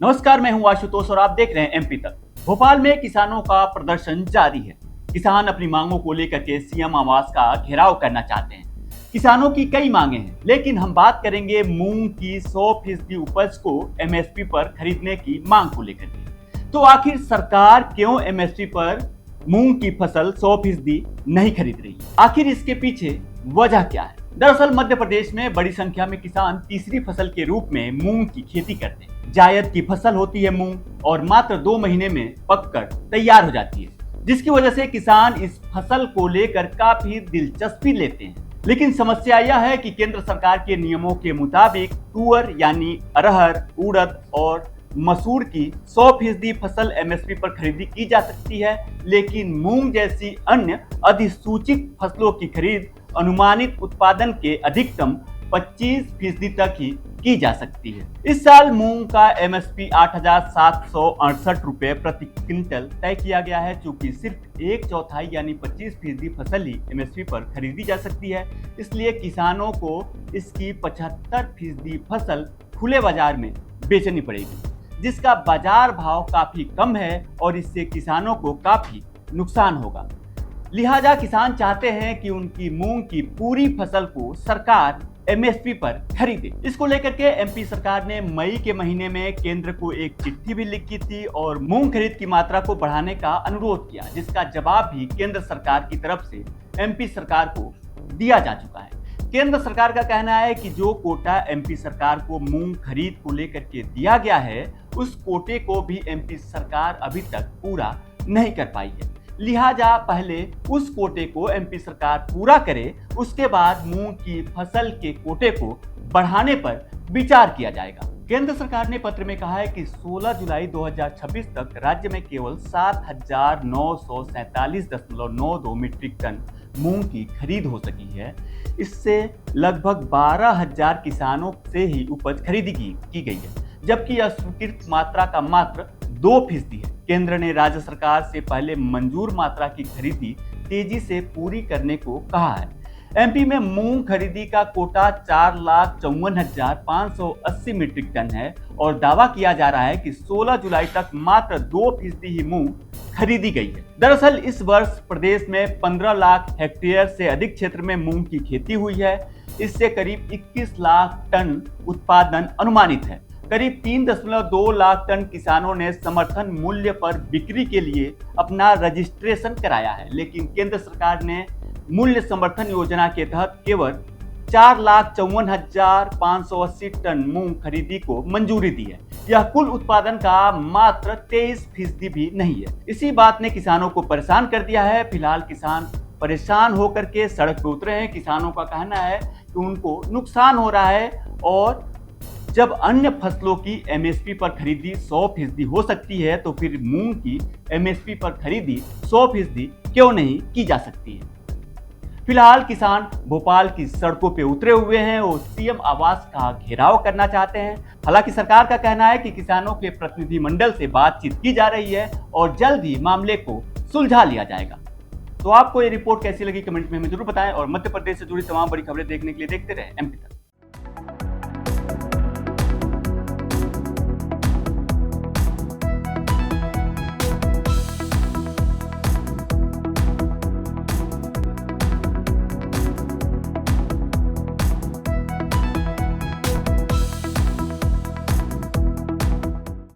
नमस्कार, मैं हूं आशुतोष और आप देख रहे हैं एमपी तक। भोपाल में किसानों का प्रदर्शन जारी है। किसान अपनी मांगों को लेकर के सीएम आवास का घेराव करना चाहते हैं। किसानों की कई मांगे हैं, लेकिन हम बात करेंगे मूंग की 100% उपज को एमएसपी पर खरीदने की मांग को लेकर के। तो आखिर सरकार क्यों एमएसपी पर मूंग की फसल 100% नहीं खरीद रही? आखिर इसके पीछे वजह क्या है? दरअसल मध्य प्रदेश में बड़ी संख्या में किसान तीसरी फसल के रूप में मूंग की खेती करते हैं। जायद की फसल होती है मूंग और मात्र 2 महीने में पककर तैयार हो जाती है, जिसकी वजह से किसान इस फसल को लेकर काफी दिलचस्पी लेते हैं। लेकिन समस्या यह है कि केंद्र सरकार के नियमों के मुताबिक तुअर यानी अरहर, उड़द और मसूर की 100% फसल एमएसपी पर खरीदी की जा सकती है, लेकिन मूंग जैसी अन्य अधिसूचित फसलों की खरीद अनुमानित उत्पादन के अधिकतम 25% तक ही की जा सकती है। इस साल मूंग का एमएसपी 8,768 रुपए प्रति क्विंटल तय किया गया है, चूंकि सिर्फ 1/4 यानी 25% फसल ही एमएसपी पर खरीदी जा सकती है। इसलिए किसानों को इसकी 75% फसल खुले बाजार में बेचनी पड़ेगी, जिसका बाजार भाव काफी कम है और इससे किसानों को काफी नुकसान होगा। लिहाजा किसान चाहते हैं कि उनकी मूंग की पूरी फसल को सरकार एमएसपी पर खरीदे। इसको लेकर के एमपी सरकार ने मई के महीने में केंद्र को एक चिट्ठी भी लिखी थी और मूंग खरीद की मात्रा को बढ़ाने का अनुरोध किया, जिसका जवाब भी केंद्र सरकार की तरफ से एमपी सरकार को दिया जा चुका है। केंद्र सरकार का कहना है कि जो कोटा एमपी सरकार को मूंग खरीद को लेकर के दिया गया है, उस कोटे को भी एमपी सरकार अभी तक पूरा नहीं कर पाई है। लिहाजा पहले उस कोटे को एमपी सरकार पूरा करे, उसके बाद मूंग की फसल के कोटे को बढ़ाने पर विचार किया जाएगा। केंद्र सरकार ने पत्र में कहा है कि 16 जुलाई 2026 तक राज्य में केवल 7,947.92 मीट्रिक टन मूंग की खरीद हो सकी है। इससे लगभग 12,000 किसानों से ही उपज खरीदी की गई है, जबकि यह स्वीकृत मात्रा का मात्र 2% है। केंद्र ने राज्य सरकार से पहले मंजूर मात्रा की खरीदी तेजी से पूरी करने को कहा है। एमपी में मूंग खरीदी का कोटा 4,54,580 मीट्रिक टन है और दावा किया जा रहा है कि 16 जुलाई तक मात्र 2% ही मूंग खरीदी गई है। दरअसल इस वर्ष प्रदेश में 15 लाख हेक्टेयर से अधिक क्षेत्र में मूंग की खेती हुई है। इससे करीब 21 लाख टन उत्पादन अनुमानित है। करीब 3.2 लाख टन किसानों ने समर्थन मूल्य पर बिक्री के लिए अपना रजिस्ट्रेशन कराया है, लेकिन केंद्र सरकार ने मूल्य समर्थन योजना के तहत केवल 4,54,580 टन मूंग खरीदी को मंजूरी दी है। यह कुल उत्पादन का मात्र 23% भी नहीं है। इसी बात ने किसानों को परेशान कर दिया है। फिलहाल किसान परेशान होकर के सड़क पर उतरे हैं। किसानों का कहना है कि उनको नुकसान हो रहा है और जब अन्य फसलों की एमएसपी पर खरीदी 100% हो सकती है, तो फिर मूंग की एमएसपी पर खरीदी 100% क्यों नहीं की जा सकती है। फिलहाल किसान भोपाल की सड़कों पे उतरे हुए हैं और सीएम आवास का घेराव करना चाहते हैं। हालांकि सरकार का कहना है कि किसानों के प्रतिनिधिमंडल से बातचीत की जा रही है और जल्द ही मामले को सुलझा लिया जाएगा। तो आपको ये रिपोर्ट कैसी लगी कमेंट में हमें जरूर बताएं और मध्य प्रदेश से जुड़ी तमाम बड़ी खबरें देखने के लिए देखते रहें एमपी तक।